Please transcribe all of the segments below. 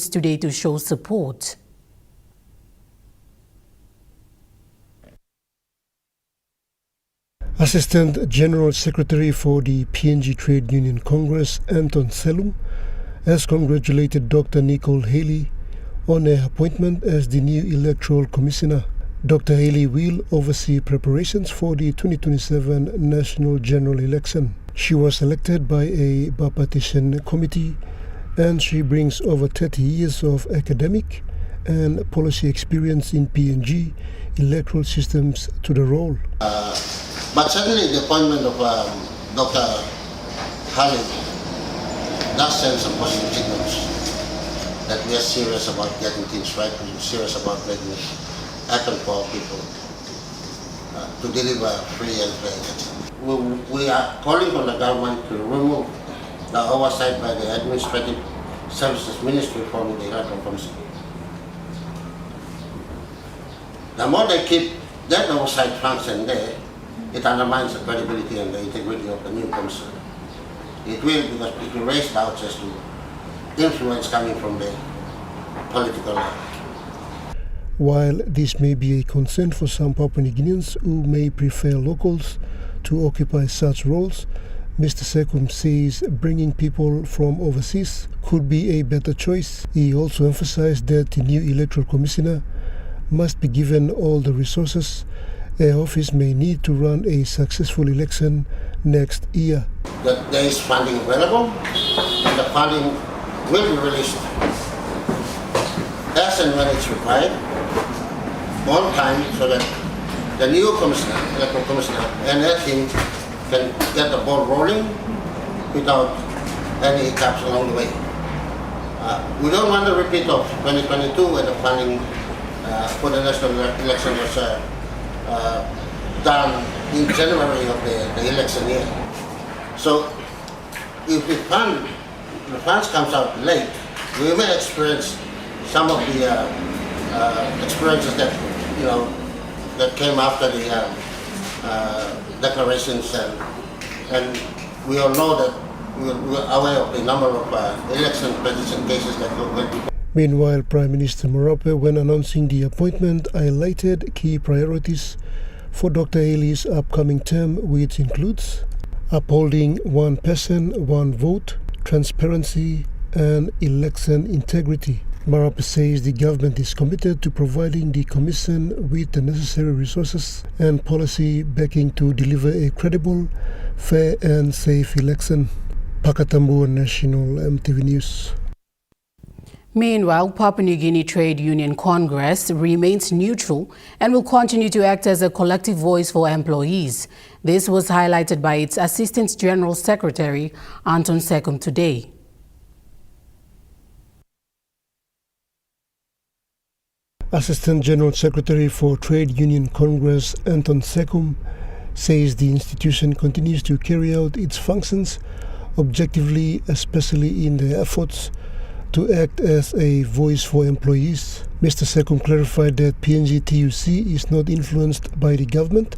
News today to show support. Assistant General Secretary for the PNG Trade Union Congress, Anton Selum, has congratulated Dr. Nicole Haley on her appointment as the new Electoral Commissioner. Dr. Haley will oversee preparations for the 2027 National General Election. She was elected by a bipartisan committee and she brings over 30 years of academic and policy experience in PNG electoral systems to the role. But certainly the appointment of Dr. Haley does send some positive signals that we are serious about getting things right, we're serious about making it happen for our people to deliver free and fair elections. We are calling on the government to remove the oversight by the Administrative Services Ministry from the Electoral Commission. The more they keep that oversight function there, it undermines the credibility and the integrity of the new commission. It will, because it will raise doubts as to influence coming from the political level. While this may be a concern for some Papua New Guineans who may prefer locals to occupy such roles, Mr. Sekum says bringing people from overseas could be a better choice. He also emphasized that the new electoral commissioner must be given all the resources her office may need to run a successful election next year. That there is funding available and the funding will be released as and when it's required, on time, so that the new commissioner, electoral commissioner, and her team can get the ball rolling without any hiccups along the way. We don't want a repeat of 2022 where the funding for the national election was done in January of the election year. So if the funds comes out late, we may experience some of the experiences that that came after the declarations, and we all know that we're aware of the number of election petition cases that will be. Meanwhile, Prime Minister Marape, when announcing the appointment, highlighted key priorities for Dr. Haley's upcoming term, which includes upholding one person, one vote, transparency, and election integrity. Marape says the government is committed to providing the Commission with the necessary resources and policy backing to deliver a credible, fair, and safe election. Pakatambu National EMTV News. Meanwhile, Papua New Guinea Trade Union Congress remains neutral and will continue to act as a collective voice for employees. This was highlighted by its Assistant General Secretary, Anton Sekum, today. Assistant General Secretary for Trade Union Congress, Anton Sekum, says the institution continues to carry out its functions objectively, especially in the efforts to act as a voice for employees. Mr. Sekum clarified that PNG TUC is not influenced by the government,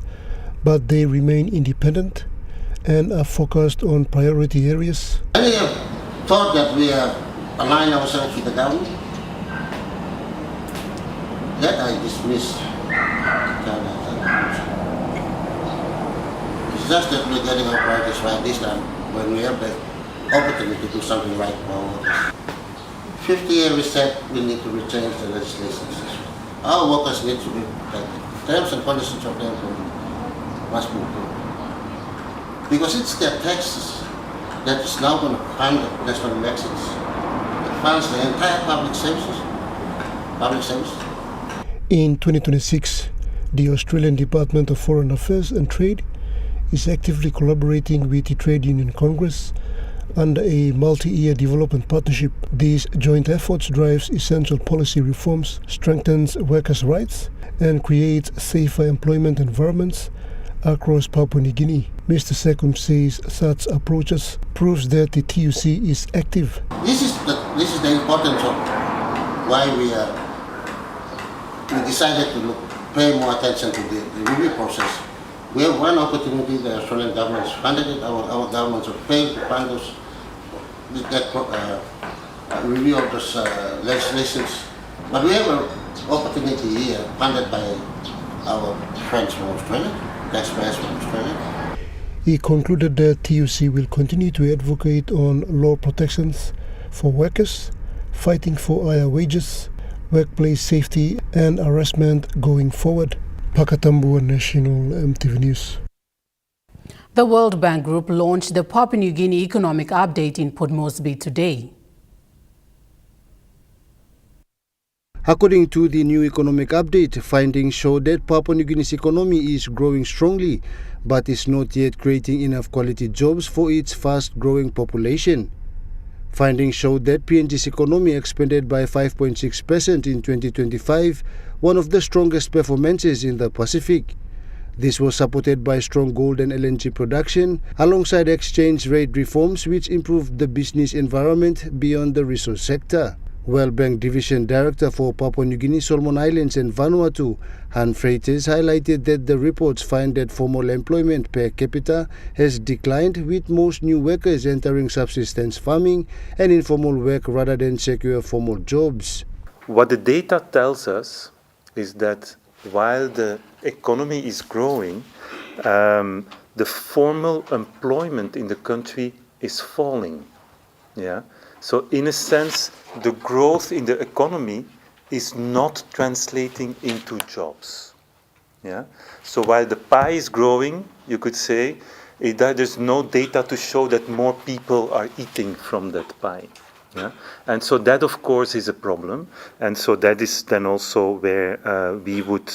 but they remain independent and are focused on priority areas. Any thought that we align ourselves with the government? That I dismiss. It's just that we're getting our priorities right this time when we have the opportunity to do something right for our workers. 50 years we said we need to rechange the legislation. Our workers need to be protected. Terms and conditions of the employment must be improved. Because it's their taxes that is now going to fund the national elections. It funds the entire public services. In 2026, the Australian Department of Foreign Affairs and Trade is actively collaborating with the Trade Union Congress under a multi-year development partnership. These joint efforts drives essential policy reforms, strengthens workers' rights, and creates safer employment environments across Papua New Guinea. Mr. Sekum says such approaches proves that the TUC is active. This is the importance of why we decided to pay more attention to the review process. We have one opportunity, the Australian government has funded it, our governments have failed to fund review of those legislations. But we have an opportunity here, funded by our friends from Australia, taxpayers from Australia. He concluded that TUC will continue to advocate on law protections for workers, fighting for higher wages, workplace safety and harassment going forward. Pakatambua National EMTV News. The World Bank Group launched the Papua New Guinea Economic Update in Port Moresby today. According to the new economic update, findings show that Papua New Guinea's economy is growing strongly, but is not yet creating enough quality jobs for its fast-growing population. Findings show that PNG's economy expanded by 5.6% in 2025, one of the strongest performances in the Pacific. This was supported by strong gold and LNG production, alongside exchange rate reforms which improved the business environment beyond the resource sector. World Bank Division Director for Papua New Guinea, Solomon Islands and Vanuatu, Han Freites, highlighted that the reports find that formal employment per capita has declined, with most new workers entering subsistence farming and informal work rather than secure formal jobs. What the data tells us is that while the economy is growing, the formal employment in the country is falling. Yeah. So in a sense, the growth in the economy is not translating into jobs. Yeah? So while the pie is growing, you could say, there's no data to show that more people are eating from that pie. Yeah? And so that, of course, is a problem. And so that is then also where we would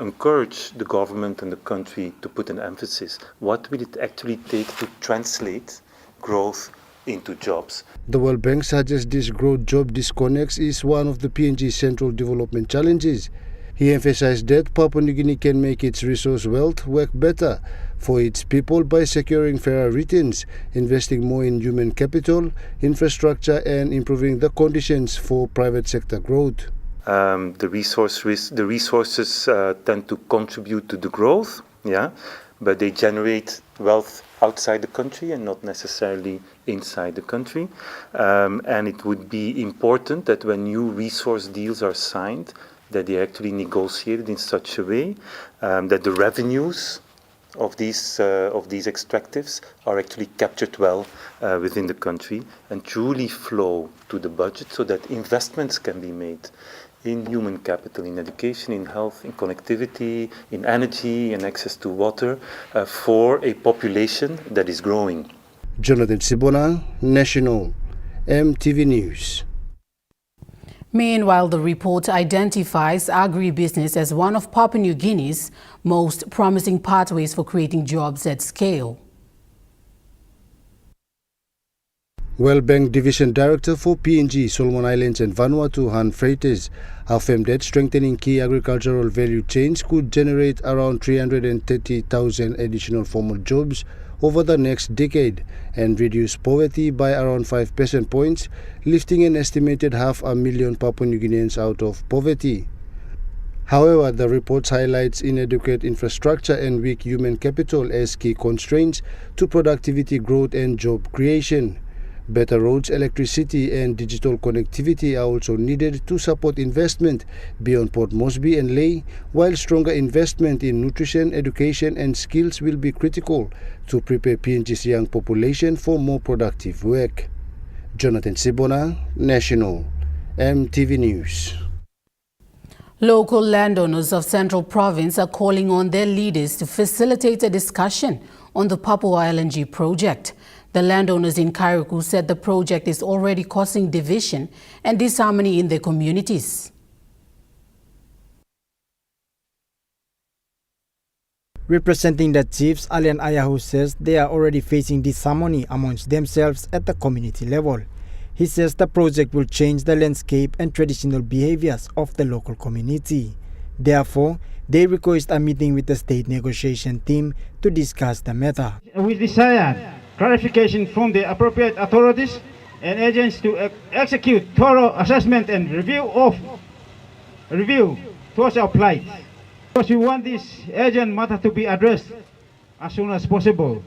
encourage the government and the country to put an emphasis. What will it actually take to translate growth into jobs? The World Bank suggests this growth-job disconnect is one of the PNG's central development challenges. He emphasized that Papua New Guinea can make its resource wealth work better for its people by securing fairer returns, investing more in human capital, infrastructure, and improving the conditions for private sector growth. The resources tend to contribute to the growth, yeah, but they generate wealth outside the country and not necessarily inside the country. And it would be important that when new resource deals are signed, that they actually negotiated in such a way that the revenues of these extractives are actually captured well within the country and truly flow to the budget, so that investments can be made in human capital, in education, in health, in connectivity, in energy and access to water for a population that is growing. Jonathan Sibona, National EMTV News. Meanwhile, the report identifies agribusiness as one of Papua New Guinea's most promising pathways for creating jobs at scale. World Bank Division Director for PNG, Solomon Islands and Vanuatu, Han Freites, affirmed that strengthening key agricultural value chains could generate around 330,000 additional formal jobs over the next decade and reduce poverty by around 5 percentage points, lifting an estimated 500,000 Papua New Guineans out of poverty. However, the report highlights inadequate infrastructure and weak human capital as key constraints to productivity growth and job creation. Better roads, electricity and digital connectivity are also needed to support investment beyond Port Moresby and Lae, while stronger investment in nutrition, education and skills will be critical to prepare PNG's young population for more productive work. Jonathan Sibona, National EMTV News. Local landowners of Central Province are calling on their leaders to facilitate a discussion on the Papua LNG project. The landowners in Kairuku said the project is already causing division and disharmony in their communities. Representing the chiefs, Alian Ayahu says they are already facing disharmony amongst themselves at the community level. He says the project will change the landscape and traditional behaviors of the local community. Therefore, they request a meeting with the state negotiation team to discuss the matter. We desire clarification from the appropriate authorities and agents to execute thorough assessment and review towards our plight. Because we want this urgent matter to be addressed as soon as possible.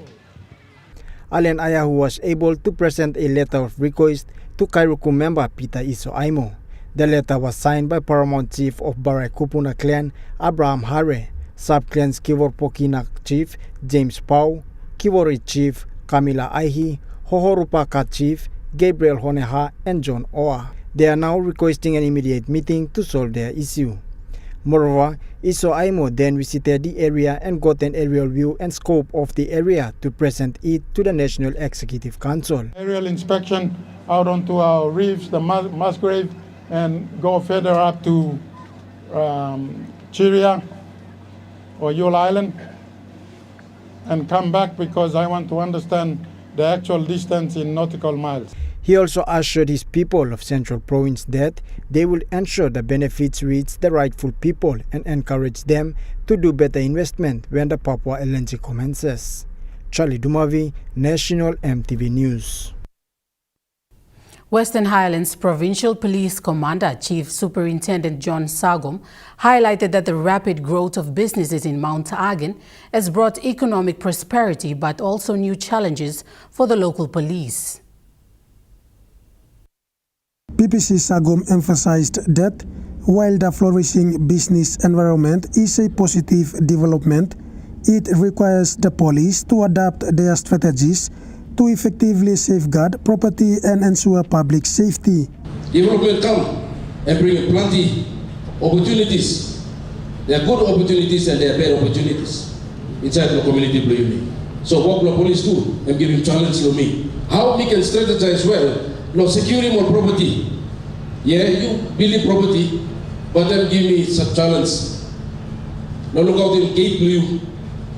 Allen Ayahu was able to present a letter of request to Kairuku member Peter Iso Aimo. The letter was signed by Paramount Chief of Barai Kupuna Clan Abraham Hare, Sub-Clans Kivor Pokina Chief James Pau, Kivori Chief Kamila Aihi, Hohorupaka Chief Gabriel Honeha and John Oa. They are now requesting an immediate meeting to solve their issue. Moreover, Iso Aimo then visited the area and got an aerial view and scope of the area to present it to the National Executive Council. Aerial inspection out onto our reefs, the Musgrave, and go further up to Chiria or Yule Island and come back because I want to understand the actual distance in nautical miles. He also assured his people of Central Province that they will ensure the benefits reach the rightful people and encourage them to do better investment when the Papua LNG commences. Charlie Dumavi, National EMTV News. Western Highlands Provincial Police Commander Chief Superintendent John Sagom highlighted that the rapid growth of businesses in Mount Again has brought economic prosperity but also new challenges for the local police. PPC Sagom emphasized that while the flourishing business environment is a positive development, it requires the police to adapt their strategies to effectively safeguard property and ensure public safety. Development come and bring plenty opportunities. There are good opportunities and there are bad opportunities inside the community, believe me. So what the police do and give him challenge to me. How we can strategize well, no securing more property. Yeah, you building property, but then give me some challenge. Now look out them gate blue,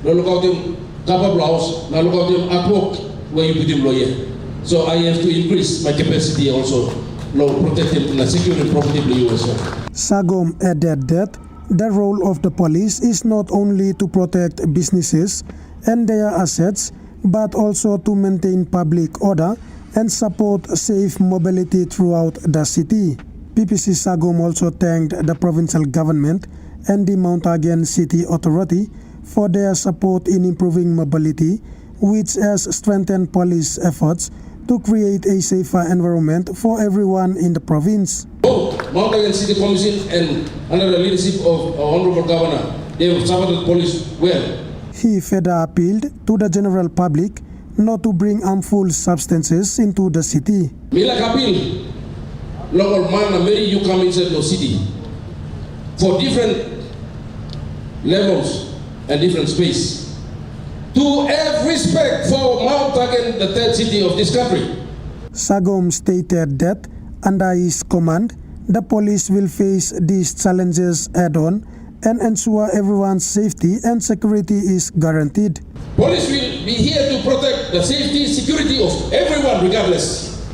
now look out them cover blouse, now look out them artwork where you put him lawyer. So I have to increase my capacity also, now protect him and securing property blue as well. Sagom added that the role of the police is not only to protect businesses and their assets, but also to maintain public order and support safe mobility throughout the city. PPC Sagom also thanked the provincial government and the Mount Again City Authority for their support in improving mobility, which has strengthened police efforts to create a safer environment for everyone in the province. Both Mount Again City Commission and under the leadership of our Honorable Governor, they have supported the police well. He further appealed to the general public not to bring harmful substances into the city. Mila Kapil, local man, Mary, you come inside the city for different levels and different space. To have respect for Mount Again, the third city of this country. Sagom stated that under his command, the police will face these challenges head-on and ensure everyone's safety and security is guaranteed. Police will be here to protect the safety, security of everyone regardless.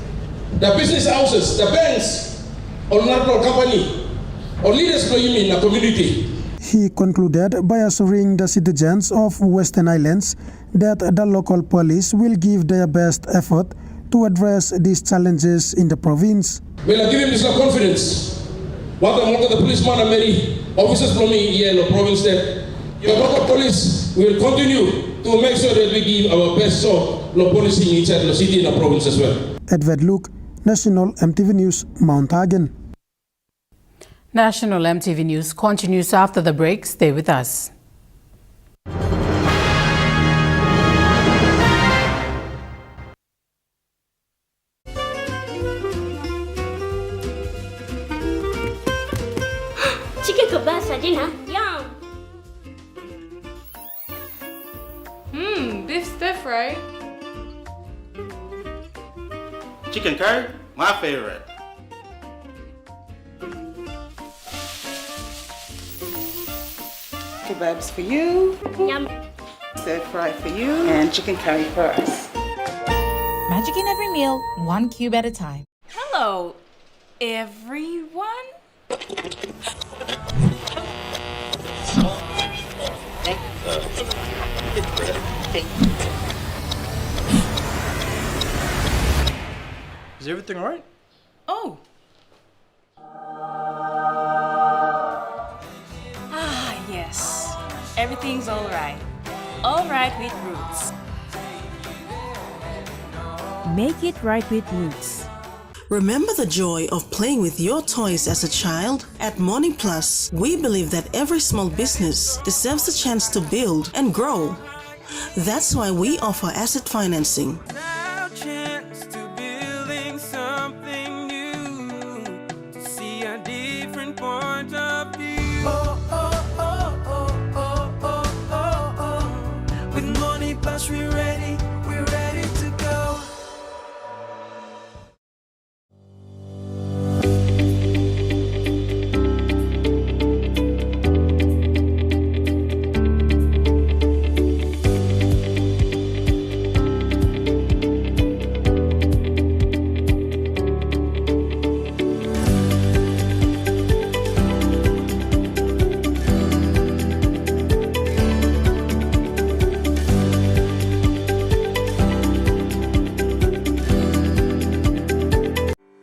The business houses, the banks, or national company, or leaders in the community. He concluded by assuring the citizens of Western Islands that the local police will give their best effort to address these challenges in the province. Will I give him this confidence? What the policeman and many officers from the province that your local police will continue to make sure that we give our best shot of policing inside the city and the province as well. Edward Luke, National EMTV News, Mount Again. National EMTV News continues after the break. Stay with us. Chicken kebab for dinner. Yum. Beef stir fry. Chicken curry, my favorite. Kebabs for you, Yum. stir fry for you, and chicken curry for us. Magic in every meal, one cube at a time. Hello, everyone. Is everything all right? Oh. Yes. Everything's all right. All right with Roots. Make it right with Roots. Remember the joy of playing with your toys as a child? At Morning Plus, we believe that every small business deserves a chance to build and grow. That's why we offer asset financing. With Morning Plus, we're ready to go.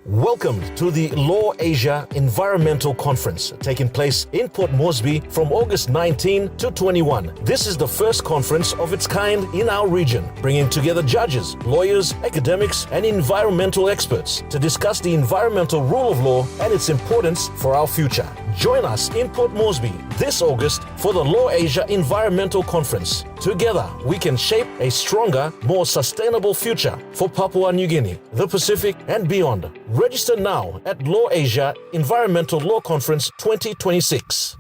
Welcome to the Law Asia Environmental Conference, taking place in Port Moresby from August 19 to 21. This is the first conference of its kind in our region, bringing together judges, lawyers, academics, and environmental experts to discuss the environmental rule of law and its importance for our future. Join us in Port Moresby this August for the Law Asia Environmental Conference. Together, we can shape a stronger, more sustainable future for Papua New Guinea, the Pacific, and beyond. Register now at Law Asia Environmental Law Conference 2026.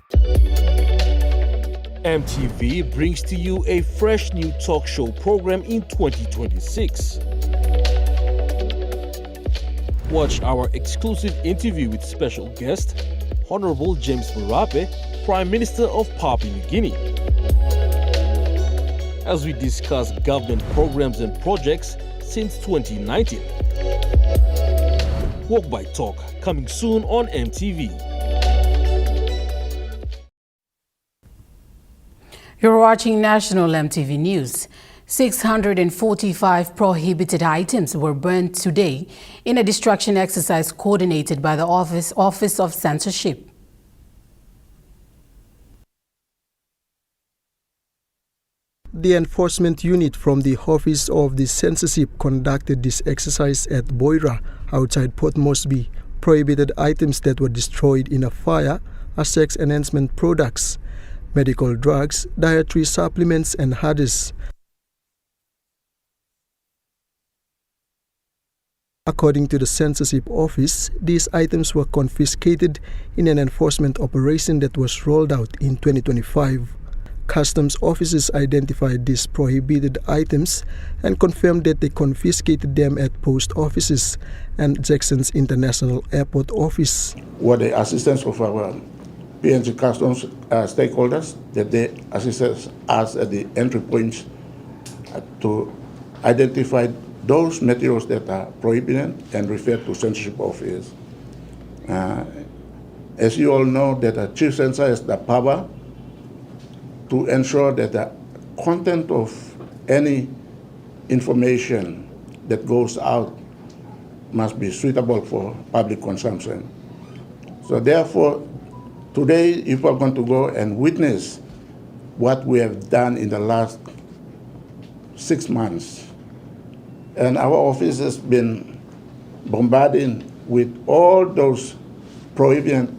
EMTV brings to you a fresh new talk show program in 2026. Watch our exclusive interview with special guest, Honorable James Marape, Prime Minister of Papua New Guinea, as we discuss government programs and projects since 2019. Walk by Talk, coming soon on EMTV. You're watching National EMTV News. 645 prohibited items were burned today in a destruction exercise coordinated by the Office of Censorship. The enforcement unit from the Office of the Censorship conducted this exercise at Boira, outside Port Moresby. Prohibited items that were destroyed in a fire are sex enhancement products, medical drugs, dietary supplements, and others. According to the Censorship Office, these items were confiscated in an enforcement operation that was rolled out in 2025. Customs officers identified these prohibited items and confirmed that they confiscated them at post offices and Jackson's International Airport office. With the assistance of our PNG customs stakeholders, that they assisted us at the entry points to identify those materials that are prohibited and referred to censorship office. As you all know, that the chief censor has the power to ensure that the content of any information that goes out must be suitable for public consumption. So therefore, today, if we're going to go and witness what we have done in the last 6 months, and our office has been bombarding with all those prohibited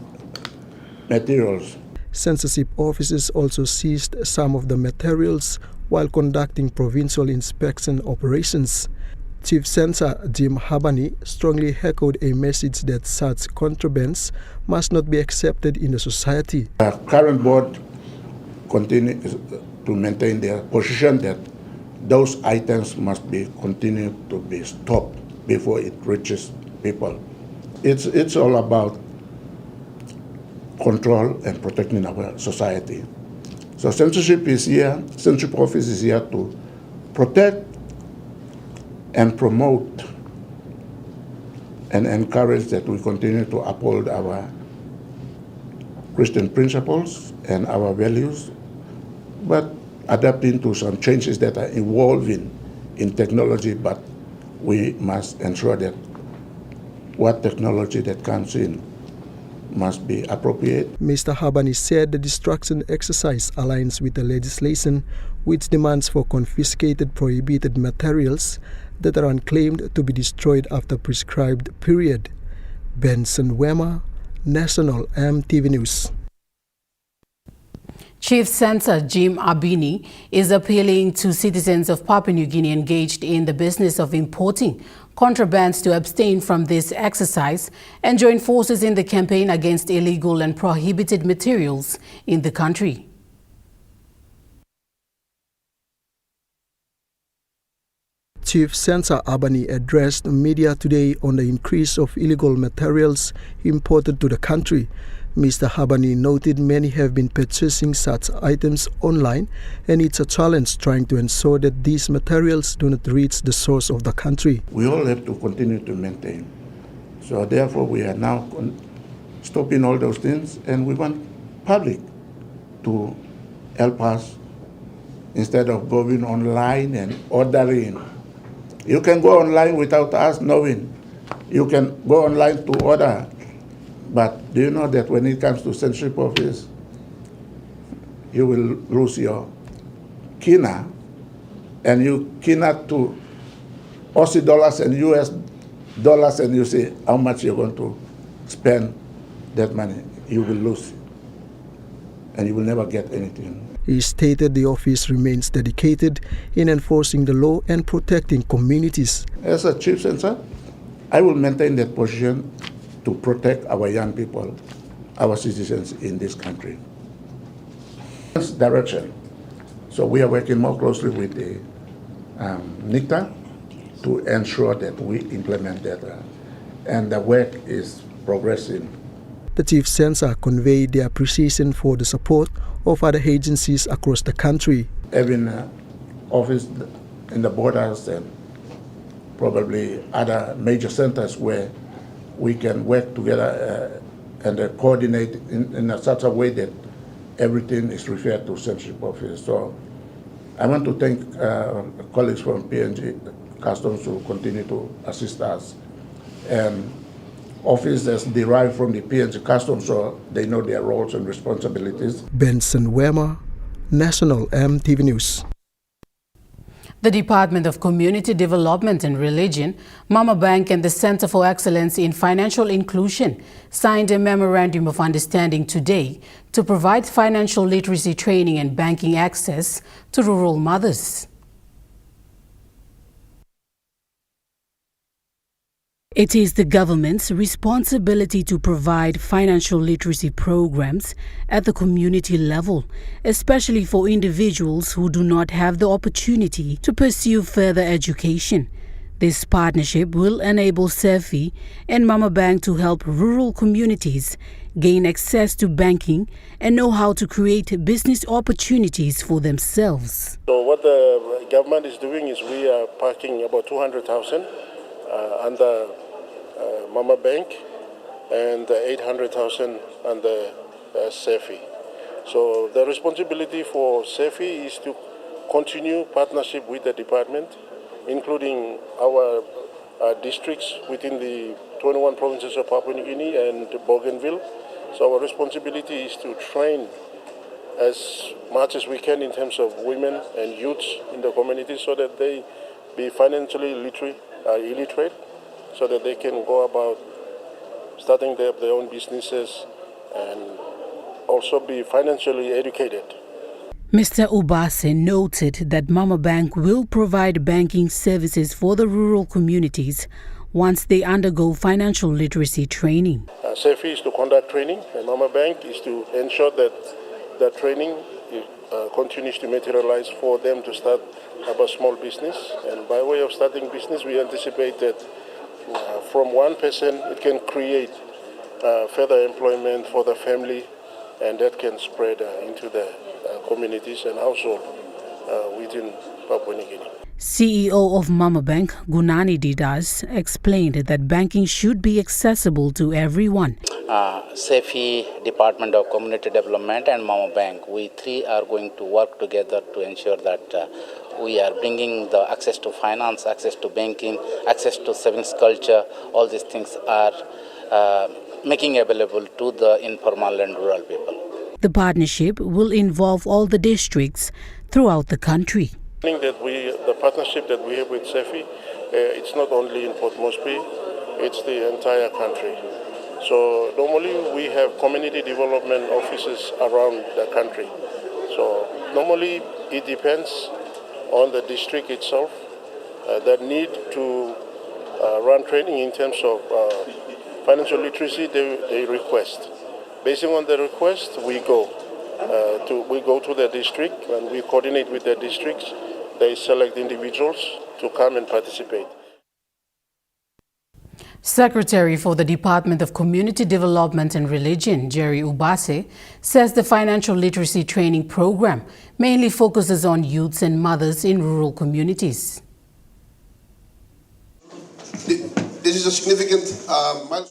materials. Censorship officers also seized some of the materials while conducting provincial inspection operations. Chief Censor Jim Habani strongly echoed a message that such contrabands must not be accepted in the society. Our current board continues to maintain their position that those items must be continued to be stopped before it reaches people. It's all about control and protecting our society. So censorship is here, censorship office is here to protect and promote and encourage that we continue to uphold our Christian principles and our values, but adapting to some changes that are evolving in technology, but we must ensure that what technology that comes in must be appropriate. Mr. Habani said the destruction exercise aligns with the legislation which demands for confiscated prohibited materials that are unclaimed to be destroyed after prescribed period. Benson Wema, National EMTV News. Chief Censor Jim Abini is appealing to citizens of Papua New Guinea engaged in the business of importing contrabands to abstain from this exercise and join forces in the campaign against illegal and prohibited materials in the country. Chief Censor Abani addressed media today on the increase of illegal materials imported to the country. Mr. Habani noted many have been purchasing such items online, and it's a challenge trying to ensure that these materials do not reach the source of the country. We all have to continue to maintain. So therefore we are now stopping all those things, and we want public to help us instead of going online and ordering. You can go online without us knowing. You can go online to order. But do you know that when it comes to censorship office, you will lose your kina, and you kina to Aussie dollars and US dollars, and you say how much you're going to spend that money. You will lose, and you will never get anything. He stated the office remains dedicated in enforcing the law and protecting communities. As a chief censor, I will maintain that position to protect our young people, our citizens in this country. This direction. So we are working more closely with the NICTA to ensure that we implement that, and the work is progressing. The Chief Censor conveyed their appreciation for the support of other agencies across the country. Having office in the borders and probably other major centers where we can work together and coordinate in such a way that everything is referred to censorship office. So I want to thank colleagues from PNG Customs who continue to assist us. And office that's derived from the PNG Customs, so they know their roles and responsibilities. Benson Wema, National EMTV News. The Department of Community Development and Religion, Mama Bank and the Center for Excellence in Financial Inclusion signed a memorandum of understanding today to provide financial literacy training and banking access to rural mothers. It is the government's responsibility to provide financial literacy programs at the community level, especially for individuals who do not have the opportunity to pursue further education. This partnership will enable SEFI and Mama Bank to help rural communities gain access to banking and know how to create business opportunities for themselves. So what the government is doing is we are parking about 200,000 under Mama Bank and 800,000 under SEFI. So the responsibility for SEFI is to continue partnership with the department, including our districts within the 21 provinces of Papua New Guinea and Bougainville. So our responsibility is to train as much as we can in terms of women and youths in the community so that they be financially illiterate, so that they can go about starting their own businesses and also be financially educated. Mr. Ubase noted that Mama Bank will provide banking services for the rural communities once they undergo financial literacy training. SEFI is to conduct training, and Mama Bank is to ensure that the training continues to materialize for them to start up a small business. And by way of starting business, we anticipate that from one person it can create further employment for the family, and that can spread into the communities and household within Papua New Guinea. CEO of Mama Bank, Gunani Didas, explained that banking should be accessible to everyone. SEFI, Department of Community Development and Mama Bank, we three are going to work together to ensure that we are bringing the access to finance, access to banking, access to savings culture. All these things are making available to the informal and rural people. The partnership will involve all the districts throughout the country. I think that the partnership that we have with CEFI, it's not only in Port Moresby, it's the entire country. So normally we have community development offices around the country. So normally it depends on the district itself that need to run training in terms of financial literacy. They request. Based on the request, we go to the district and we coordinate with the districts. They select individuals to come and participate. Secretary for the Department of Community Development and Religion, Jerry Ubase, says the financial literacy training program mainly focuses on youths and mothers in rural communities. This is a significant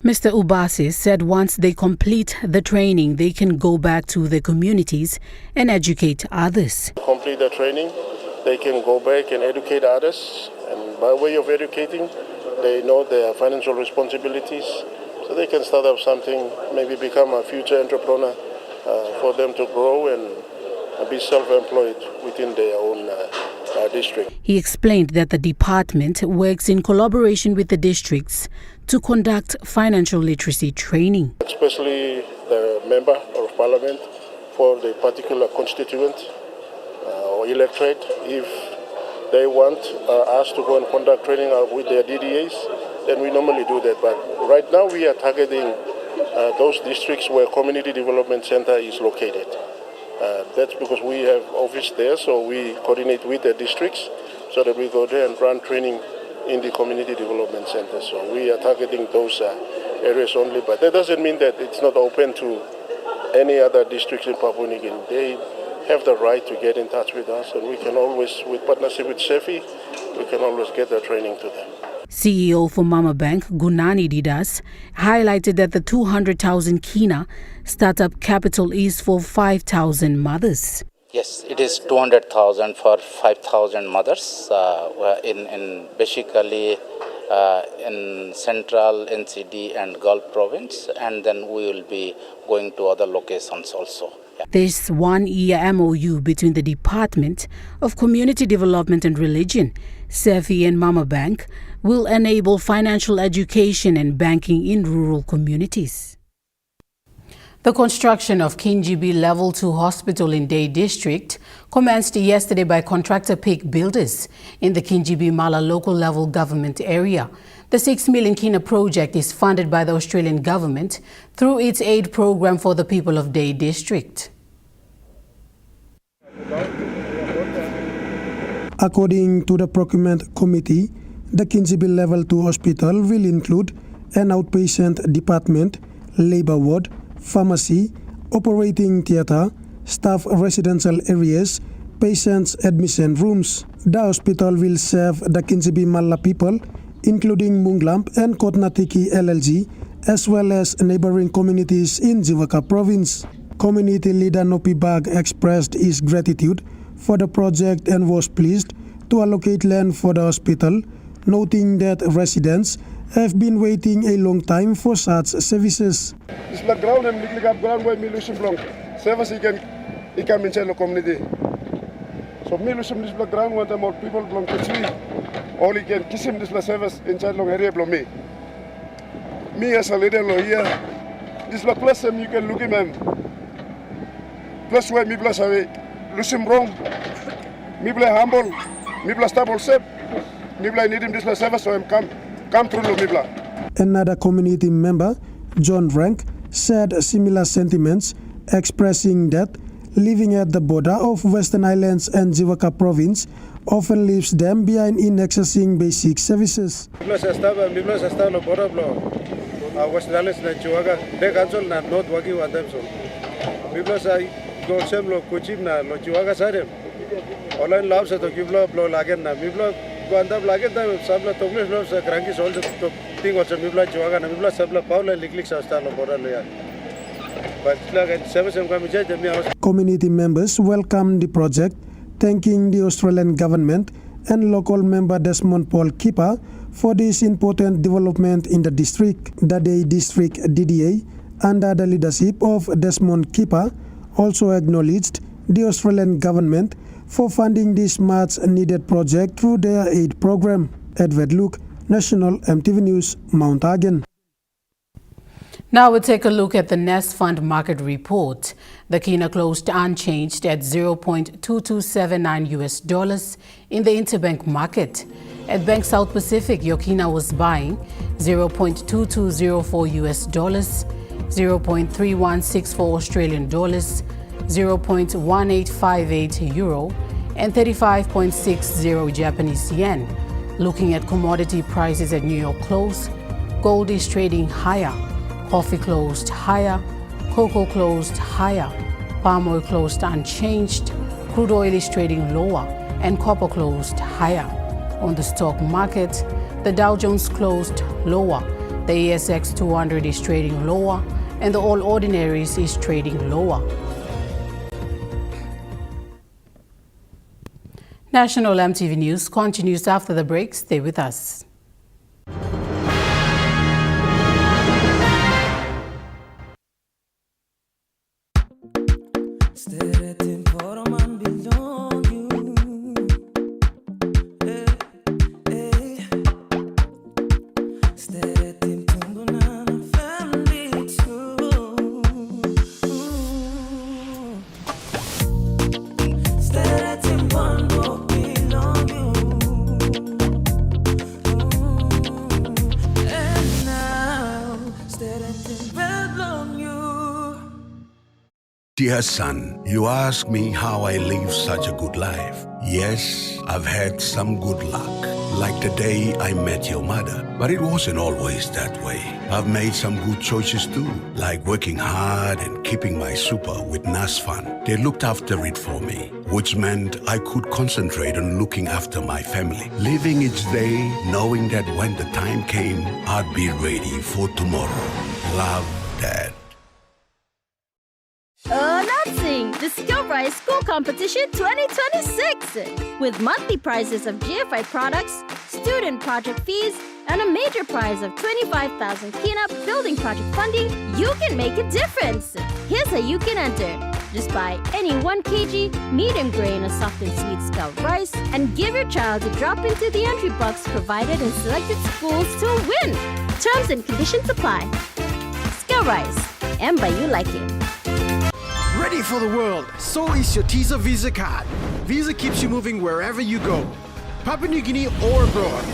Mr. Ubase said once they complete the training, they can go back to their communities and educate others. Complete the training, they can go back and educate others, and by way of educating, they know their financial responsibilities, so they can start up something, maybe become a future entrepreneur for them to grow and be self-employed within their own district. He explained that the department works in collaboration with the districts to conduct financial literacy training. Especially the member of parliament for the particular constituent or electorate, if they want us to go and conduct training with their DDAs, then we normally do that. But right now we are targeting those districts where Community Development Center is located. That's because we have office there, so we coordinate with the districts so that we go there and run training in the Community Development Center. So we are targeting those areas only, but that doesn't mean that it's not open to any other districts in Papua New Guinea. They have the right to get in touch with us, and we can always, with partnership with CEFI, we can always get the training to them. CEO for Mama Bank, Gunani Didas, highlighted that the 200,000 Kina startup capital is for 5,000 mothers. Yes, it is 200,000 for 5,000 mothers in basically in Central, NCD and Gulf Province, and then we will be going to other locations also. Yeah. This one-year MOU between the Department of Community Development and Religion, CEFI and Mama Bank will enable financial education and banking in rural communities. The construction of Kingibi Level 2 Hospital in Day District commenced yesterday by contractor Peak Builders in the Kingibi Mala local level government area. The 6 million Kina project is funded by the Australian government through its aid program for the people of Day District. According to the procurement committee, the Kingibi Level 2 Hospital will include an outpatient department, labor ward, pharmacy, operating theatre, staff residential areas, patients' admission rooms. The hospital will serve the Kingibi Mala people, including Munglamp and Kotnatiki LLG, as well as neighboring communities in Jiwaka province. Community leader Nopi Bag expressed his gratitude for the project and was pleased to allocate land for the hospital, noting that residents have been waiting a long time for such services. This black ground and little ground where me losing long service he can inside the community. So me losing this black ground when more people belong to see. All he can kiss him this service inside long area below me. Me as a leader here, this black plus you can look him plus where me plus away losing wrong. Me play humble, me plus stable safe. Me play need him this service so I'm come through Lumibla. Another community member, John Rank, shared similar sentiments, expressing that living at the border of Western Islands and Jiwaka province often leaves them behind in accessing basic services. Community members welcomed the project, thanking the Australian government and local member Desmond Paul Kipper for this important development in the district. The Day District DDA, under the leadership of Desmond Kipper, also acknowledged the Australian government for funding this much-needed project through their aid program. Edward Luke, National EMTV News, Mount Hagen. Now we'll take a look at the Nest Fund market report. The Kina closed unchanged at $0.2279 in the interbank market. At Bank South Pacific, your Kina was buying $0.2204, $0.3164 Australian dollars, 0.1858 euro, and 35.60 Japanese yen. Looking at commodity prices at New York close, gold is trading higher. Coffee closed higher, cocoa closed higher, palm oil closed unchanged, crude oil is trading lower, and copper closed higher. On the stock market, the Dow Jones closed lower, the ASX 200 is trading lower, and the All Ordinaries is trading lower. National EMTV News continues after the break. Stay with us. Dear son, you ask me how I live such a good life. Yes, I've had some good luck, like the day I met your mother. But it wasn't always that way. I've made some good choices too, like working hard and keeping my super with NASFAN. They looked after it for me, which meant I could concentrate on looking after my family. Living each day, knowing that when the time came, I'd be ready for tomorrow. Love, Dad. Announcing the Skill-Rise School Competition 2026! With monthly prizes of GFI products, student project fees, and a major prize of 25,000 Kina building project funding, you can make a difference! Here's how you can enter. Just buy any 1 kg medium grain or soft and sweet Scout rice and give your child a drop into the entry box provided in selected schools to win. Terms and conditions apply. Skill-Rise. And by you like it. Ready for the world, so is your Teaser Visa card. Visa keeps you moving wherever you go, Papua New Guinea or abroad.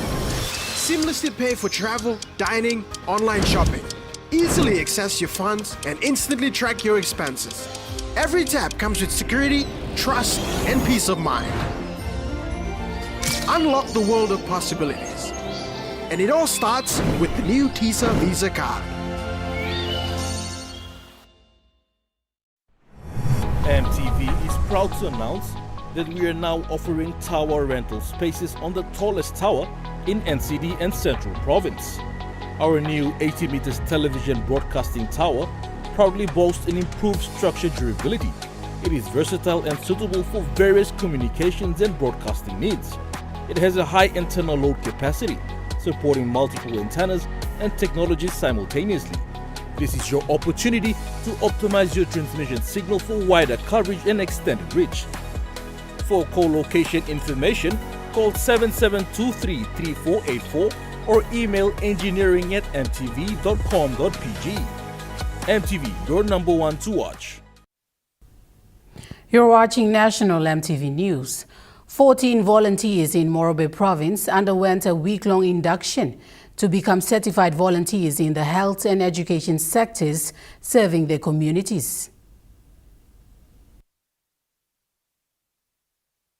Seamlessly pay for travel, dining, online shopping. Easily access your funds and instantly track your expenses. Every tap comes with security, trust, and peace of mind. Unlock the world of possibilities. And it all starts with the new Teaser Visa card. EMTV is proud to announce that we are now offering tower rental spaces on the tallest tower in NCD and Central Province. Our new 80 meters television broadcasting tower proudly boasts an improved structure durability. It is versatile and suitable for various communications and broadcasting needs. It has a high internal load capacity, supporting multiple antennas and technologies simultaneously. This is your opportunity to optimize your transmission signal for wider coverage and extended reach. For co-location information, call 7723-3484 or email engineering@mtv.com.pg. MTV, your number one to watch. You're watching National EMTV News. 14 volunteers in Morobe Province underwent a week-long induction to become certified volunteers in the health and education sectors serving their communities.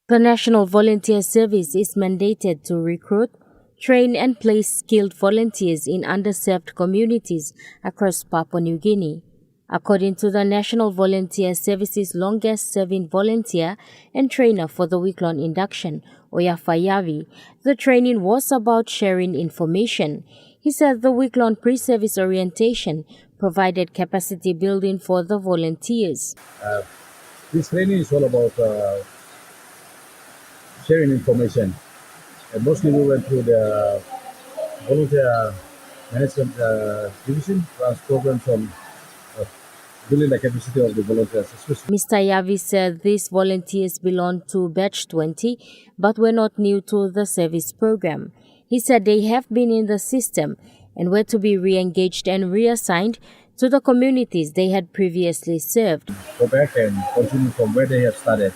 The National Volunteer Service is mandated to recruit, train and place skilled volunteers in underserved communities across Papua New Guinea. According to the National Volunteer Service's longest-serving volunteer and trainer for the week-long induction, Oyafayavi, the training was about sharing information. He said the week-long pre-service orientation provided capacity building for the volunteers. This training is all about sharing information. Mostly we went through the volunteer management division, runs programs on building the capacity of the volunteers. Mr. Yavi said these volunteers belong to Batch 20 but were not new to the service program. He said they have been in the system and were to be re-engaged and reassigned to the communities they had previously served. Go back and continue from where they have started.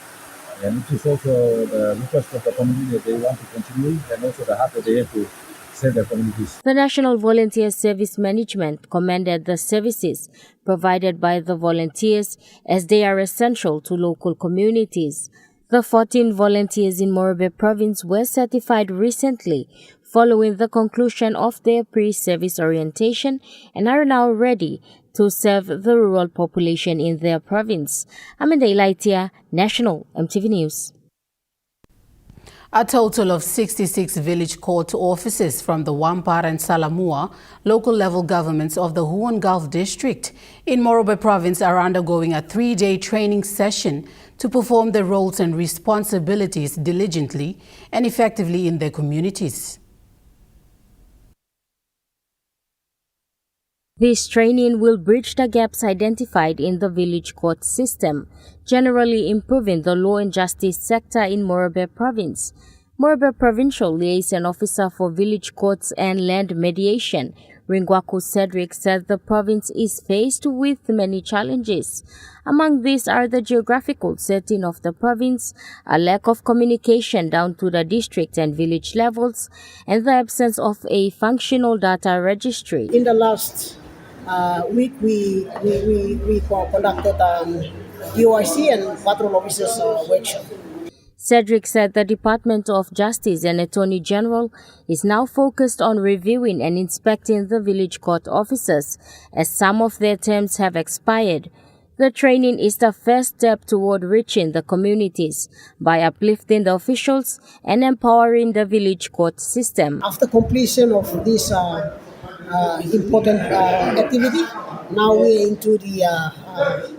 And it is also the request of the community that they want to continue, and also the heart that they have to serve their communities. The National Volunteer Service Management commended the services provided by the volunteers as they are essential to local communities. The 14 volunteers in Morobe province were certified recently following the conclusion of their pre-service orientation and are now ready to serve the rural population in their province. Amanda Ilaitia, National EMTV News. A total of 66 village court officers from the Wampara and Salamua local level governments of the Huon Gulf district in Morobe province are undergoing a 3-day training session to perform their roles and responsibilities diligently and effectively in their communities. This training will bridge the gaps identified in the village court system, generally improving the law and justice sector in Morobe province. Morobe Provincial Liaison Officer for Village Courts and Land Mediation, Ringwaku Cedric, said the province is faced with many challenges. Among these are the geographical setting of the province, a lack of communication down to the district and village levels, and the absence of a functional data registry. In the last week, we conducted DOIC and patrol officers workshop. Cedric said the Department of Justice and Attorney General is now focused on reviewing and inspecting the village court officers, as some of their terms have expired. The training is the first step toward reaching the communities by uplifting the officials and empowering the village court system. After completion of this important activity, now we're into the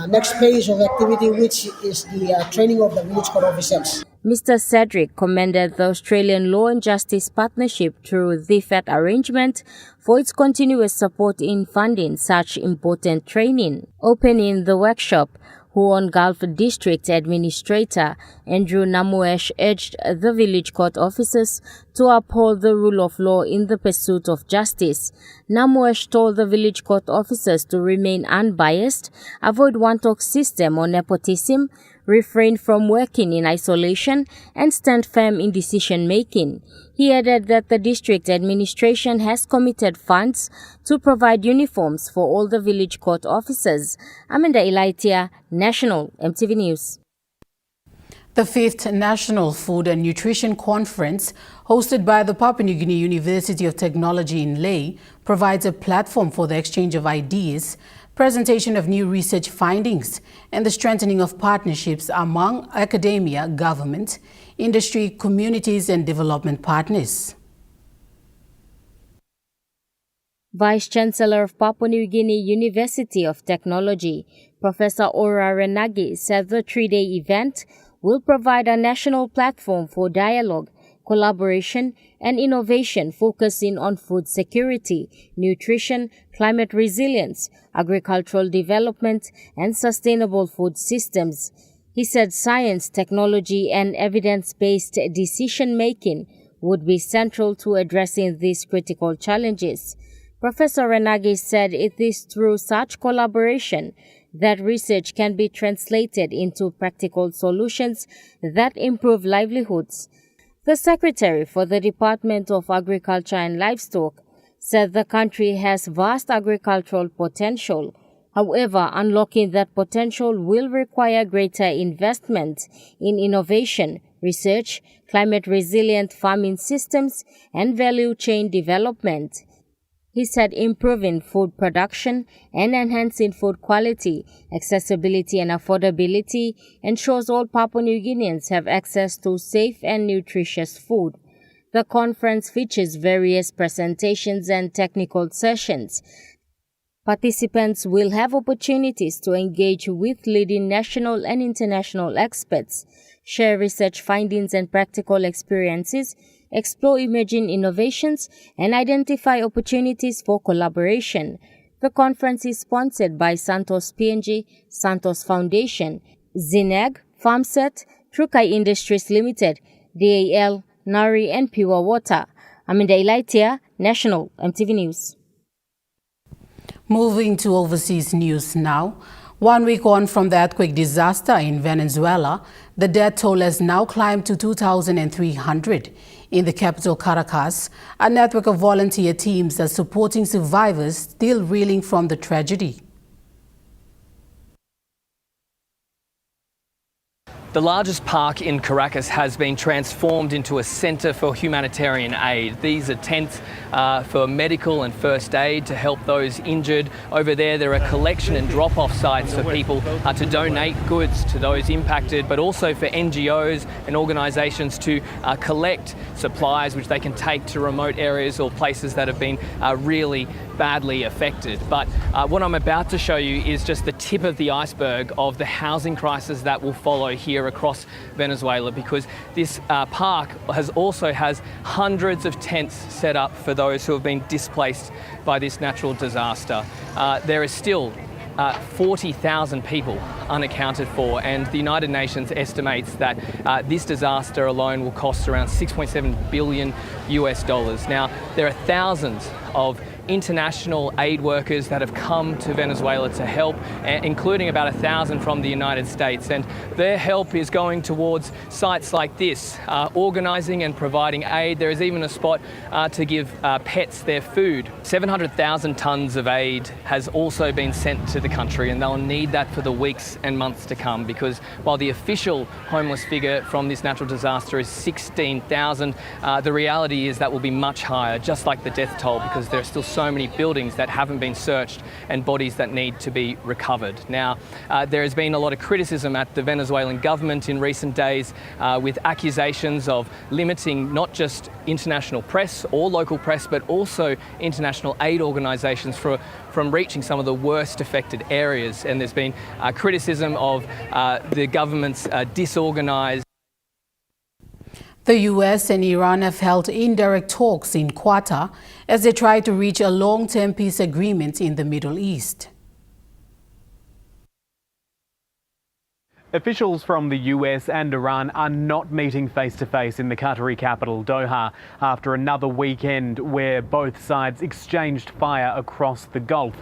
next phase of activity, which is the training of the village court officers. Mr. Cedric commended the Australian Law and Justice Partnership through the FET arrangement for its continuous support in funding such important training. Opening the workshop, Huon Gulf District Administrator Andrew Namuesh urged the village court officers to uphold the rule of law in the pursuit of justice. Namuesh told the village court officers to remain unbiased, avoid one-talk system or nepotism, refrain from working in isolation, and stand firm in decision-making. He added that the district administration has committed funds to provide uniforms for all the village court officers. Amanda Ilaitia, National EMTV News. The 5th National Food and Nutrition Conference, hosted by the Papua New Guinea University of Technology in Lae, provides a platform for the exchange of ideas, presentation of new research findings, and the strengthening of partnerships among academia, government, industry, communities, and development partners. Vice-Chancellor of Papua New Guinea University of Technology, Professor Ora Renagi, said the 3-day event will provide a national platform for dialogue, collaboration, and innovation focusing on food security, nutrition, climate resilience, agricultural development, and sustainable food systems. He said science, technology, and evidence-based decision-making would be central to addressing these critical challenges. Professor Renagi said it is through such collaboration that research can be translated into practical solutions that improve livelihoods. The Secretary for the Department of Agriculture and Livestock said the country has vast agricultural potential. However, unlocking that potential will require greater investment in innovation, research, climate-resilient farming systems, and value chain development. He said improving food production and enhancing food quality, accessibility, and affordability ensures all Papua New Guineans have access to safe and nutritious food. The conference features various presentations and technical sessions. Participants will have opportunities to engage with leading national and international experts, share research findings and practical experiences, explore emerging innovations, and identify opportunities for collaboration. The conference is sponsored by Santos PNG, Santos Foundation, Zineg, Farmset, Trukai Industries Limited, DAL, Nari and Pure Water. Aminda Ilaitia, National MTV News. Moving to overseas news now. 1 week on from the earthquake disaster in Venezuela, the death toll has now climbed to 2,300. In the capital Caracas, a network of volunteer teams are supporting survivors still reeling from the tragedy. The largest park in Caracas has been transformed into a centre for humanitarian aid. These are tents for medical and first aid to help those injured. Over there are collection and drop-off sites for people to donate goods to those impacted, but also for NGOs and organisations to collect supplies which they can take to remote areas or places that have been really badly affected. But what I'm about to show you is just the tip of the iceberg of the housing crisis that will follow here across Venezuela, because this park also has hundreds of tents set up for those who have been displaced by this natural disaster. There is still 40,000 people unaccounted for, and the United Nations estimates that this disaster alone will cost around $6.7 billion US. Now, there are thousands of international aid workers that have come to Venezuela to help, including about 1,000 from the United States, and their help is going towards sites like this, organising and providing aid. There is even a spot to give pets their food. 700,000 tonnes of aid has also been sent to the country, and they'll need that for the weeks and months to come, because while the official homeless figure from this natural disaster is 16,000, the reality is that will be much higher, just like the death toll, because there are still so many buildings that haven't been searched and bodies that need to be recovered. Now, there has been a lot of criticism at the Venezuelan government in recent days with accusations of limiting not just international press or local press, but also international aid organisations from reaching some of the worst affected areas. And there's been criticism of the government's disorganised. The US and Iran have held indirect talks in Qatar as they try to reach a long-term peace agreement in the Middle East. Officials from the US and Iran are not meeting face-to-face in the Qatari capital, Doha, after another weekend where both sides exchanged fire across the Gulf.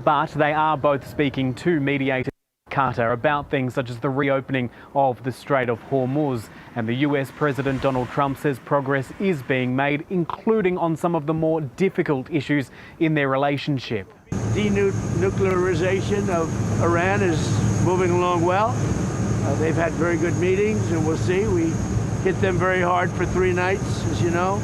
But they are both speaking to mediators in Qatar about things such as the reopening of the Strait of Hormuz. And the US President Donald Trump says progress is being made, including on some of the more difficult issues in their relationship. Denuclearization of Iran is moving along well. They've had very good meetings, and we'll see. We hit them very hard for 3 nights, as you know,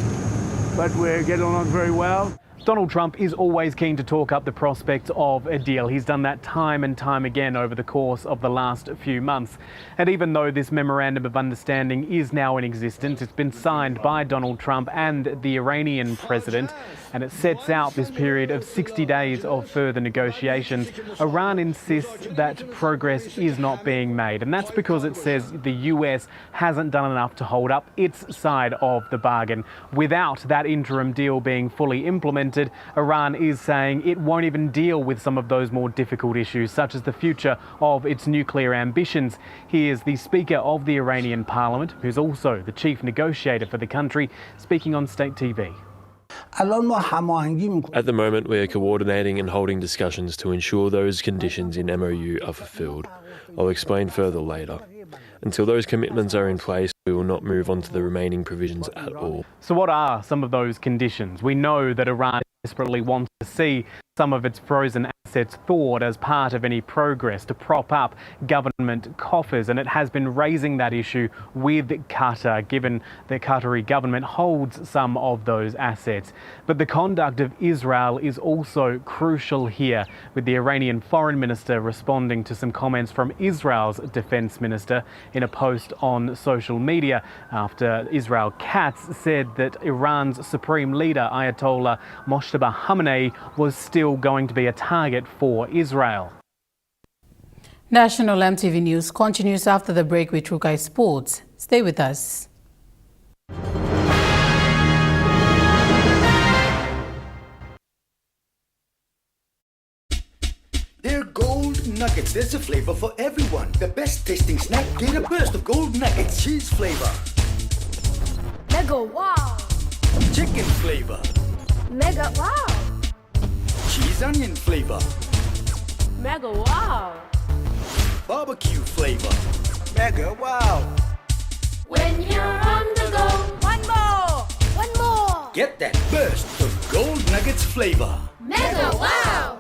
but we're getting along very well. Donald Trump is always keen to talk up the prospect of a deal. He's done that time and time again over the course of the last few months. And even though this memorandum of understanding is now in existence, it's been signed by Donald Trump and the Iranian president, and it sets out this period of 60 days of further negotiations. Iran insists that progress is not being made, and that's because it says the US hasn't done enough to hold up its side of the bargain. Without that interim deal being fully implemented, Iran is saying it won't even deal with some of those more difficult issues, such as the future of its nuclear ambitions. Here's the Speaker of the Iranian Parliament, who's also the chief negotiator for the country, speaking on State TV. At the moment, we are coordinating and holding discussions to ensure those conditions in MOU are fulfilled. I'll explain further later. Until those commitments are in place, we will not move on to the remaining provisions at all. So what are some of those conditions? We know that Iran desperately wants to see some of its frozen assets thawed as part of any progress to prop up government coffers, and it has been raising that issue with Qatar, given the Qatari government holds some of those assets. But the conduct of Israel is also crucial here, with the Iranian foreign minister responding to some comments from Israel's defense minister in a post on social media after Israel Katz said that Iran's supreme leader Ayatollah Moshtaba Khamenei was still going to be a target for Israel. National MTV News continues after the break with Trukai Sports. Stay with us. nuggets, there's a flavor for everyone. The best tasting snack, get a burst of gold nuggets, cheese flavor. Mega wow! Chicken flavor. Mega wow! Cheese onion flavor. Mega wow! Barbecue flavor. Mega wow! When you're on the go, one more! One more! Get that burst of gold nuggets flavor. Mega wow!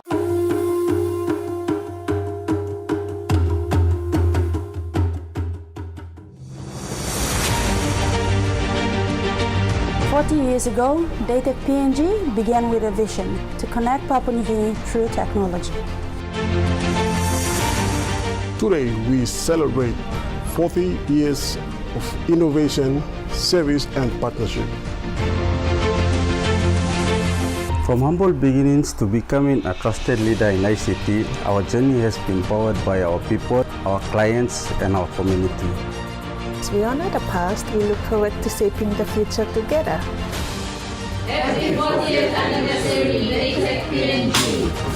40 years ago, Dated PNG began with a vision to connect Papua New Guinea through technology. Today, we celebrate 40 years of innovation, service, and partnership. From humble beginnings to becoming a trusted leader in ICT, our journey has been powered by our people, our clients, and our community. As we honor the past, we look forward to shaping the future together. Happy 40th anniversary, Dated PNG!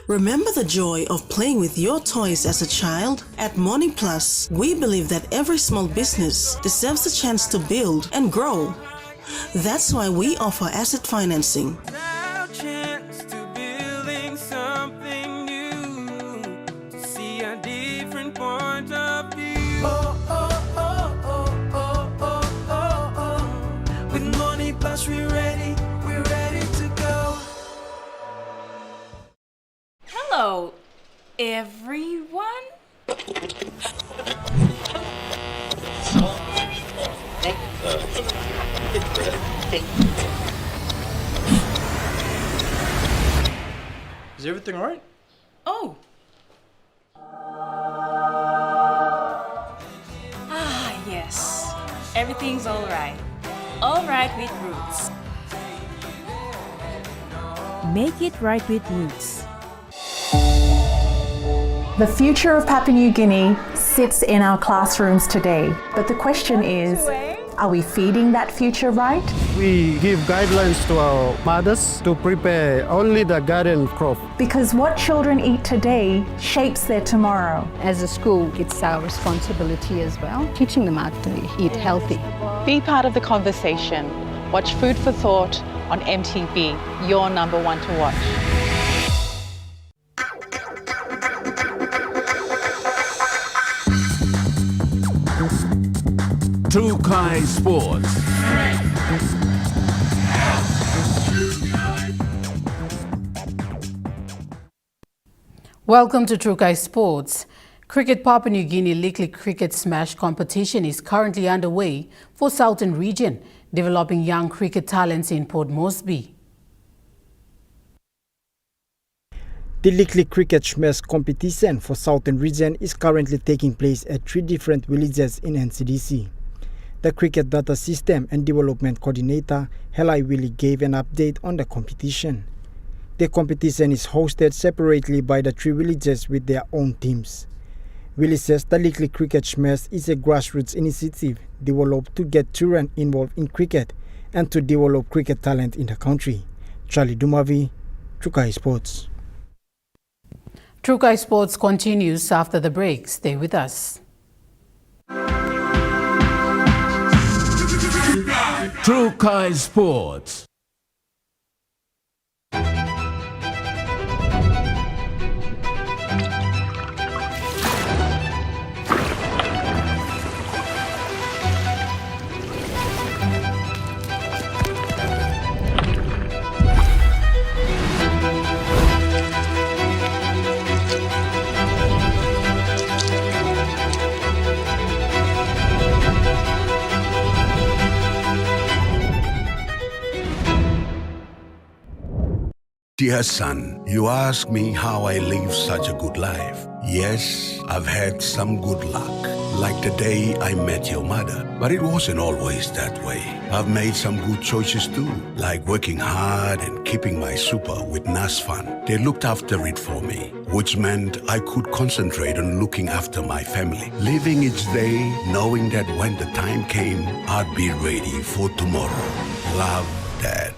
Remember the joy of playing with your toys as a child? At Morning Plus, we believe that every small business deserves a chance to build and grow. That's why we offer asset financing. With Morning Plus, we're ready to go. Hello, everyone. Is everything all right? Oh. Ah, yes. Everything's all right. All right with Roots. Make it right with Roots. The future of Papua New Guinea sits in our classrooms today. But the question is, are we feeding that future right? We give guidelines to our mothers to prepare only the garden crop. Because what children eat today shapes their tomorrow. As a school, it's our responsibility as well, teaching them how to eat healthy. Be part of the conversation. Watch Food for Thought on EMTV, your number one to watch. Trukai Sports. Welcome to Trukai Sports. Cricket Papua New Guinea League Cricket Smash competition is currently underway for Southern Region, developing young cricket talents in Port Moresby. The League Cricket Smash competition for Southern Region is currently taking place at 3 different villages in NCDC. The Cricket Data System and Development Coordinator, Helai Willie, gave an update on the competition. The competition is hosted separately by the 3 villages with their own teams. Willie says the League Cricket Smash is a grassroots initiative developed to get children involved in cricket and to develop cricket talent in the country. Charlie Dumavi, Trukai Sports. Trukai Sports continues after the break. Stay with us. Trukai Sports. Dear son, you ask me how I live such a good life. Yes, I've had some good luck, like the day I met your mother. But it wasn't always that way. I've made some good choices too, like working hard and keeping my super with NASFAN. They looked after it for me, which meant I could concentrate on looking after my family, living each day knowing that when the time came, I'd be ready for tomorrow. Love, Dad.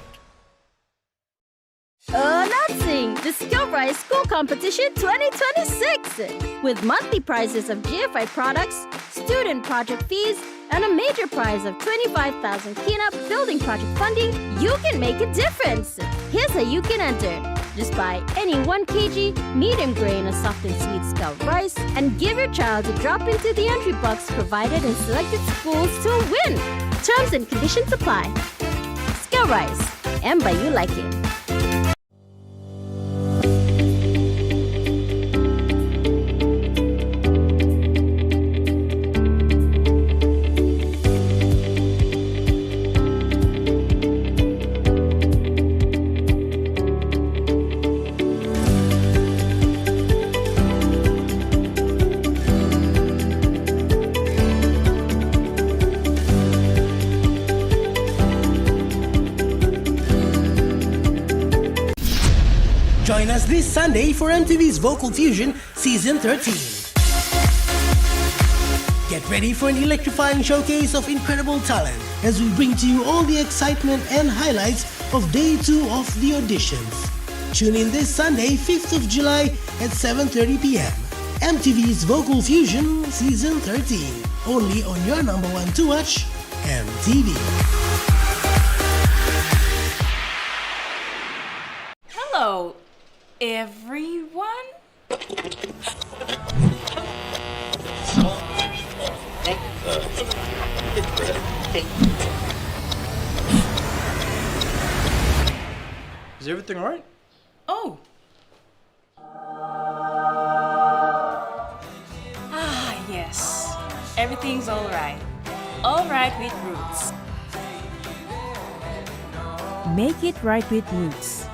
Announcing the SkillRise School Competition 2026! With monthly prizes of GFI products, student project fees, and a major prize of 25,000 Kina building project funding, you can make a difference! Here's how you can enter. Just buy any 1 kg medium grain or soft and sweet Scout rice and give your child a drop into the entry box provided in selected schools to win. Terms and conditions apply. SkillRise, and by you like it. Join us this Sunday for MTV's Vocal Fusion Season 13. Get ready for an electrifying showcase of incredible talent as we bring to you all the excitement and highlights of Day 2 of the auditions. Tune in this Sunday, 5th of July at 7:30 p.m. MTV's Vocal Fusion Season 13. Only on your number one to watch, MTV. Hello, everyone. Is everything alright? Oh. Yes. Everything's alright. Alright with Roots. Make it right with Roots.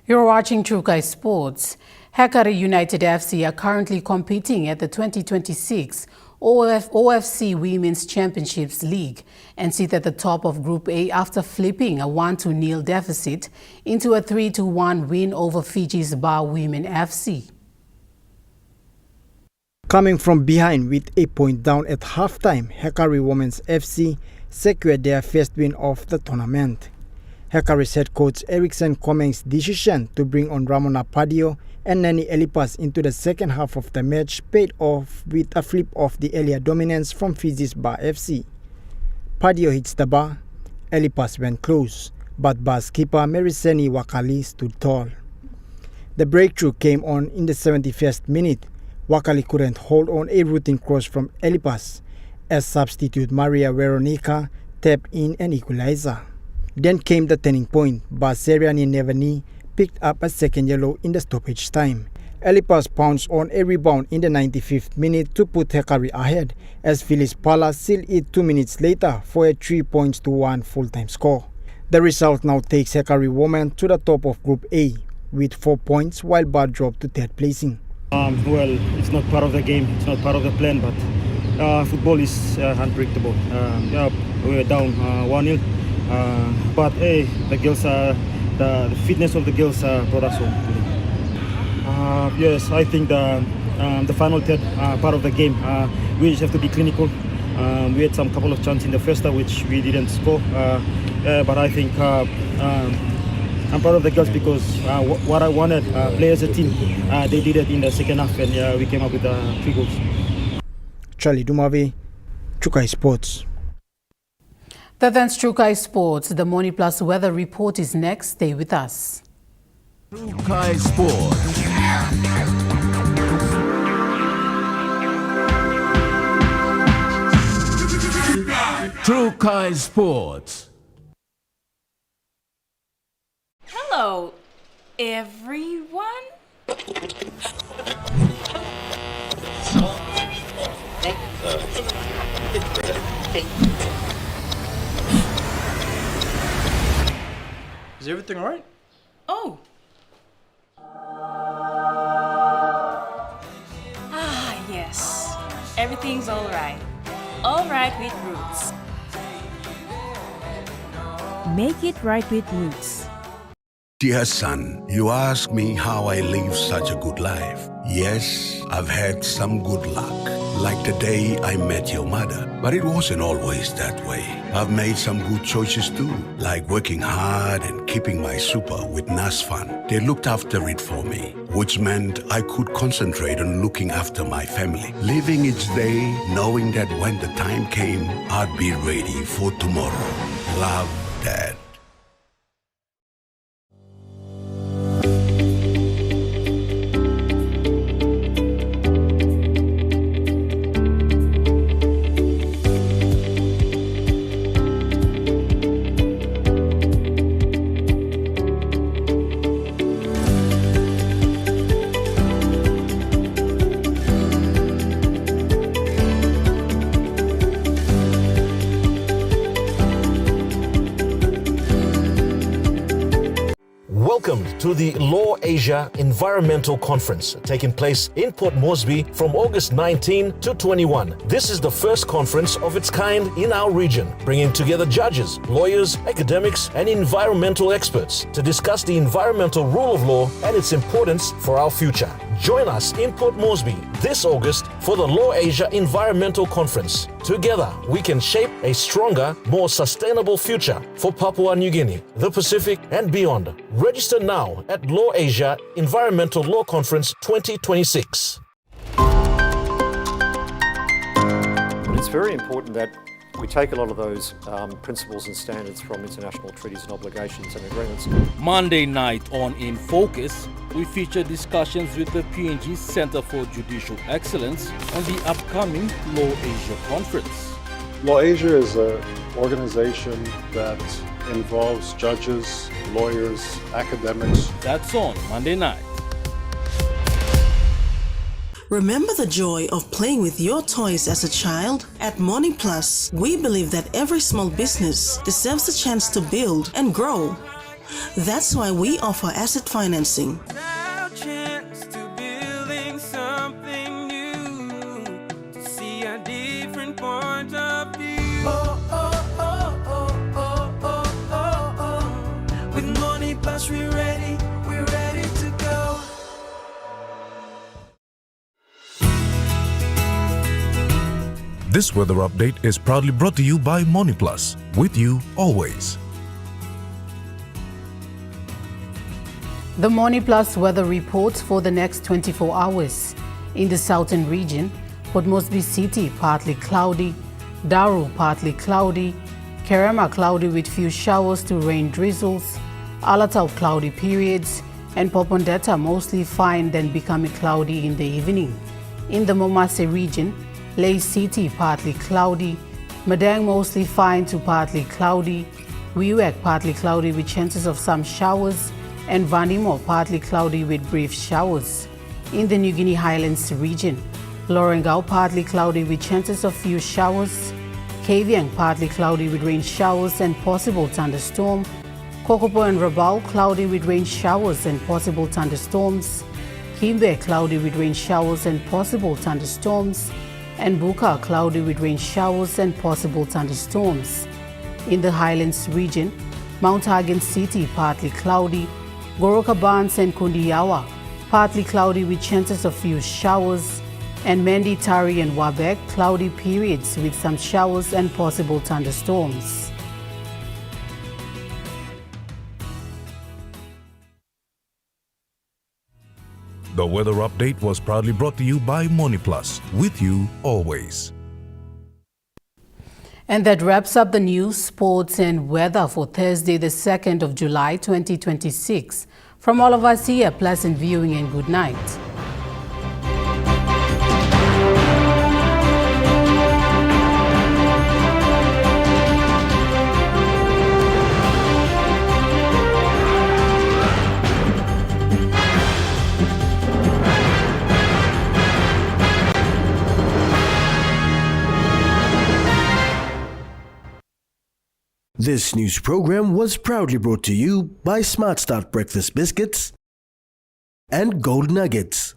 You're watching True Guys Sports. Hekari United FC are currently competing at the 2026 OFC Women's Championships League and sit at the top of Group A after flipping a 1-0 deficit into a 3-1 win over Fiji's Bar Women FC. Coming from behind with a point down at halftime, Hekari Women's FC secured their first win of the tournament. Hekari's head coach Erickson Comeng's decision to bring on Ramona Padio and Nani Elipas into the second half of the match paid off with a flip of the earlier dominance from Fiji's Bar FC. Padio hits the bar, Elipas went close, but Bar's keeper Meriseni Wakali stood tall. The breakthrough came on in the 71st minute. Wakali couldn't hold on a routine cross from Elipas as substitute Maria Veronica tapped in an equalizer. Then came the turning point. Baseriani Nevani picked up a second yellow in the stoppage time. Elipas pounced on a rebound in the 95th minute to put Hekari ahead as Phyllis Pala sealed it 2 minutes later for a 3-1 full-time score. The result now takes Hekari women to the top of Group A with 4 points while Bar dropped to third placing. Well, it's not part of the game, it's not part of the plan, but football is unpredictable. We were down 1-0, but hey, the girls, the fitness of the girls brought us home. Yes, I think the final third part of the game, we just have to be clinical. We had some couple of chances in the first half which we didn't score, but I think I'm proud of the girls because what I wanted, play as a team, they did it in the second half and we came up with 3 goals. Charlie Dumavi, True Guys Sports. That ends True Guys Sports. The Morning Plus weather report is next. Stay with us. True Guys Sports. True Guys Sports. Hello, everyone. Is everything alright? Oh. Yes. Everything's alright. Alright with Roots. Make it right with Roots. Dear son, you ask me how I live such a good life. Yes, I've had some good luck, like the day I met your mother. But it wasn't always that way. I've made some good choices too, like working hard and keeping my super with NASFAN. They looked after it for me, which meant I could concentrate on looking after my family. Living each day, knowing that when the time came, I'd be ready for tomorrow. Love, Dad. Welcome to the Law Asia Environmental Conference, taking place in Port Moresby from August 19 to 21. This is the first conference of its kind in our region, bringing together judges, lawyers, academics, and environmental experts to discuss the environmental rule of law and its importance for our future. Join us in Port Moresby this August for the Law Asia Environmental Conference. Together, we can shape a stronger, more sustainable future for Papua New Guinea, the Pacific, and beyond. Register now at Law Asia Environmental Law Conference 2026. But it's very important that we take a lot of those principles and standards from international treaties and obligations and agreements. Monday night on In Focus, we feature discussions with the PNG Center for Judicial Excellence on the upcoming Law Asia Conference. Law Asia is an organization that involves judges, lawyers, academics. That's on Monday night. Remember the joy of playing with your toys as a child? At Morning Plus, we believe that every small business deserves a chance to build and grow. That's why we offer asset financing. With Morning Plus, we're ready to go. This weather update is proudly brought to you by MoneyPlus, with you always. The MoneyPlus weather reports for the next 24 hours. In the southern region, Port Moresby City partly cloudy, Daru partly cloudy, Kerema cloudy with few showers to rain drizzles, Alatau cloudy periods, and Popondetta mostly fine then becoming cloudy in the evening. In the Momase region, Lay City partly cloudy, Madang mostly fine to partly cloudy, Wewak partly cloudy with chances of some showers, and Vanimo partly cloudy with brief showers. In the New Guinea Highlands region, Lorengau partly cloudy with chances of few showers, Kavieng partly cloudy with rain showers and possible thunderstorm, Kokopo and Rabaul cloudy with rain showers and possible thunderstorms, Kimbe cloudy with rain showers and possible thunderstorms, and Buka cloudy with rain showers and possible thunderstorms. In the Highlands region, Mount Hagen City partly cloudy, Goroka Barnes and Kundiawa partly cloudy with chances of few showers, and Mendi, Tari and Wabek cloudy periods with some showers and possible thunderstorms. The weather update was proudly brought to you by MoneyPlus, with you always. And that wraps up the news, sports and weather for Thursday, the 2nd of July, 2026. From all of us here, pleasant viewing and good night. This news program was proudly brought to you by Smart Start Breakfast Biscuits and Gold Nuggets.